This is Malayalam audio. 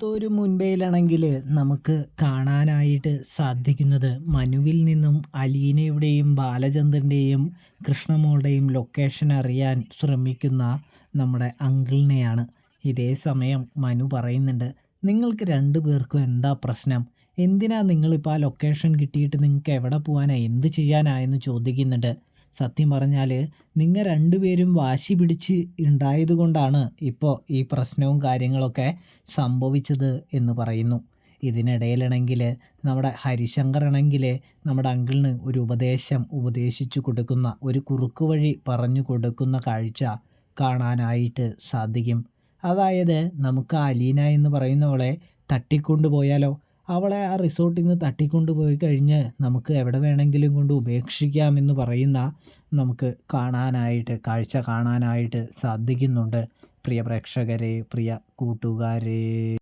അടുത്തൊരു മുൻപേലാണെങ്കിൽ നമുക്ക് കാണാനായിട്ട് സാധിക്കുന്നത് മനുവിൽ നിന്നും അലീനയുടെയും ബാലചന്ദ്രൻ്റെയും കൃഷ്ണമോളുടെയും ലൊക്കേഷൻ അറിയാൻ ശ്രമിക്കുന്ന നമ്മുടെ അങ്കിളിനെയാണ്. ഇതേ സമയം മനു പറയുന്നുണ്ട്, നിങ്ങൾക്ക് രണ്ടു പേർക്കും എന്താ പ്രശ്നം? എന്തിനാ നിങ്ങളിപ്പോൾ ആ ലൊക്കേഷൻ കിട്ടിയിട്ട് നിങ്ങൾക്ക് എവിടെ പോകാനാ, എന്ത് ചെയ്യാനാ എന്ന് ചോദിക്കുന്നുണ്ട്. സത്യം പറഞ്ഞാൽ നിങ്ങൾ രണ്ടുപേരും വാശി പിടിച്ച് ഉണ്ടായത് കൊണ്ടാണ് ഇപ്പോൾ ഈ പ്രശ്നവും കാര്യങ്ങളൊക്കെ സംഭവിച്ചത് എന്ന് പറയുന്നു. ഇതിനിടയിലാണെങ്കിൽ നമ്മുടെ ഹരിശങ്കറാണെങ്കിൽ നമ്മുടെ അങ്കിളിന് ഒരു ഉപദേശിച്ചു കൊടുക്കുന്ന, ഒരു കുറുക്ക് വഴി പറഞ്ഞു കൊടുക്കുന്ന കാഴ്ച കാണാനായിട്ട് സാധിക്കും. അതായത് നമുക്ക് അലീന എന്ന് പറയുന്നവളെ തട്ടിക്കൊണ്ടു പോയാലോ, അവളെ ആ റിസോർട്ടിൽ നിന്ന് തട്ടിക്കൊണ്ട് പോയി കഴിഞ്ഞ് നമുക്ക് എവിടെ വേണമെങ്കിലും കൊണ്ട് ഉപേക്ഷിക്കാമെന്ന് പറയുന്ന നമുക്ക് കാഴ്ച കാണാനായിട്ട് സാധിക്കുന്നുണ്ട്. പ്രിയ പ്രേക്ഷകരെ, പ്രിയ കൂട്ടുകാരെ.